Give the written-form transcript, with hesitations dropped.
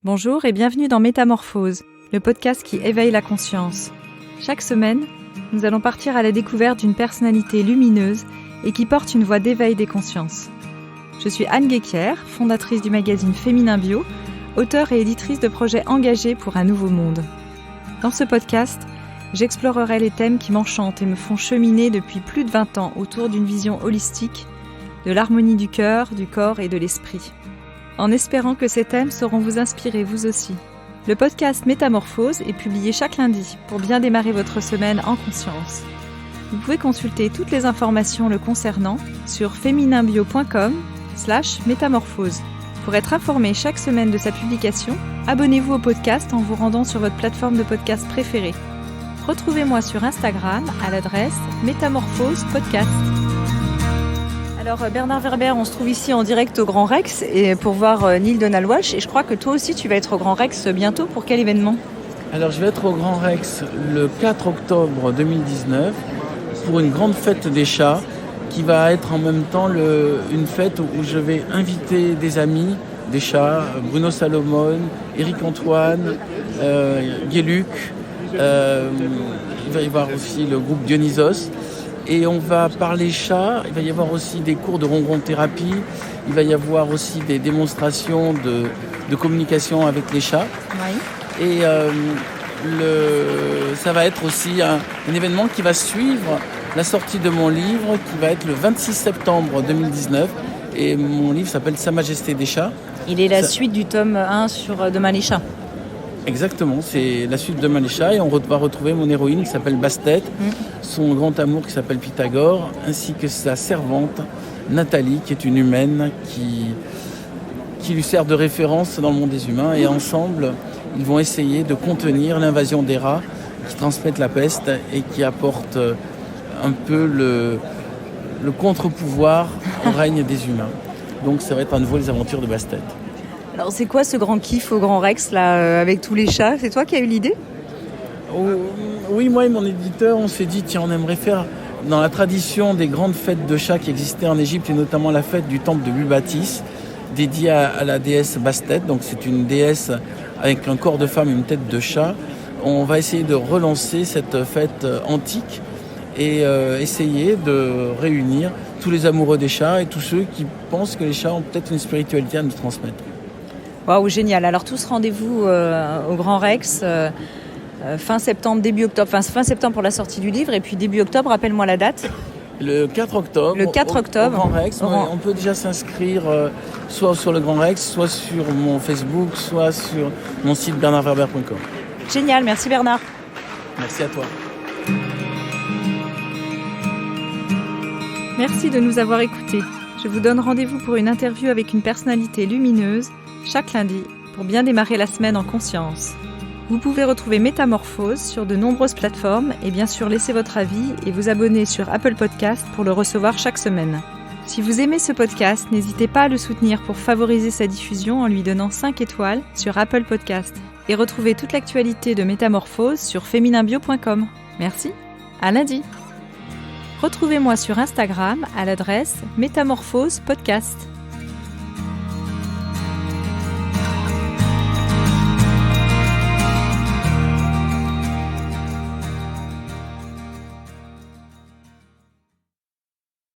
Bonjour et bienvenue dans Métamorphose, le podcast qui éveille la conscience. Chaque semaine, nous allons partir à la découverte d'une personnalité lumineuse et qui porte une voix d'éveil des consciences. Je suis Anne Guéquière, fondatrice du magazine Féminin Bio, auteure et éditrice de projets engagés pour un nouveau monde. Dans ce podcast, j'explorerai les thèmes qui m'enchantent et me font cheminer depuis plus de 20 ans autour d'une vision holistique, de l'harmonie du cœur, du corps et de l'esprit. En espérant que ces thèmes sauront vous inspirer vous aussi. Le podcast Métamorphose est publié chaque lundi pour bien démarrer votre semaine en conscience. Vous pouvez consulter toutes les informations le concernant sur femininbio.com/métamorphose. Pour être informé chaque semaine de sa publication, abonnez-vous au podcast en vous rendant sur votre plateforme de podcast préférée. Retrouvez-moi sur Instagram à l'adresse Métamorphose Podcast. Alors Bernard Werber, on se trouve ici en direct au Grand Rex et pour voir Neale Donald Walsch, et je crois que toi aussi tu vas être au Grand Rex bientôt. Pour quel événement ? Alors je vais être au Grand Rex le 4 octobre 2019 pour une grande fête des chats qui va être en même temps une fête où je vais inviter des amis des chats, Bruno Salomon, Éric Antoine, Guéluc, il va y avoir aussi le groupe Dionysos. Et on va parler chat, il va y avoir aussi des cours de ronron-thérapie, il va y avoir aussi des démonstrations de communication avec les chats. Oui. Et ça va être aussi un événement qui va suivre la sortie de mon livre, qui va être le 26 septembre 2019. Et mon livre s'appelle Sa Majesté des chats. Il est la suite du tome 1 sur Demain les chats. Exactement, c'est la suite de Demain les chats et on va retrouver mon héroïne qui s'appelle Bastet, son grand amour qui s'appelle Pythagore, ainsi que sa servante Nathalie qui est une humaine qui lui sert de référence dans le monde des humains, et ensemble ils vont essayer de contenir l'invasion des rats qui transmettent la peste et qui apportent un peu le contre-pouvoir au règne des humains. Donc ça va être à nouveau les aventures de Bastet. Alors c'est quoi ce grand kiff au Grand Rex là, avec tous les chats ? C'est toi qui as eu l'idée ? Oui, moi et mon éditeur, on s'est dit, tiens, on aimerait faire dans la tradition des grandes fêtes de chats qui existaient en Égypte, et notamment la fête du temple de Bubastis, dédiée à la déesse Bastet. Donc c'est une déesse avec un corps de femme et une tête de chat. On va essayer de relancer cette fête antique et essayer de réunir tous les amoureux des chats et tous ceux qui pensent que les chats ont peut-être une spiritualité à nous transmettre. Waouh, génial. Alors tous rendez-vous au Grand Rex fin septembre, début octobre. Enfin fin septembre pour la sortie du livre et puis début octobre, rappelle-moi la date. Le 4 octobre. Le 4 octobre. Au Grand Rex. On peut déjà s'inscrire soit sur le Grand Rex, soit sur mon Facebook, soit sur mon site bernardwerber.com. Génial, merci Bernard. Merci à toi. Merci de nous avoir écoutés. Je vous donne rendez-vous pour une interview avec une personnalité lumineuse chaque lundi pour bien démarrer la semaine en conscience. Vous pouvez retrouver Métamorphose sur de nombreuses plateformes et bien sûr laisser votre avis et vous abonner sur Apple Podcast pour le recevoir chaque semaine. Si vous aimez ce podcast, n'hésitez pas à le soutenir pour favoriser sa diffusion en lui donnant 5 étoiles sur Apple Podcast. Et retrouvez toute l'actualité de Métamorphose sur femininbio.com. Merci, à lundi. Retrouvez-moi sur Instagram à l'adresse Métamorphose Podcast.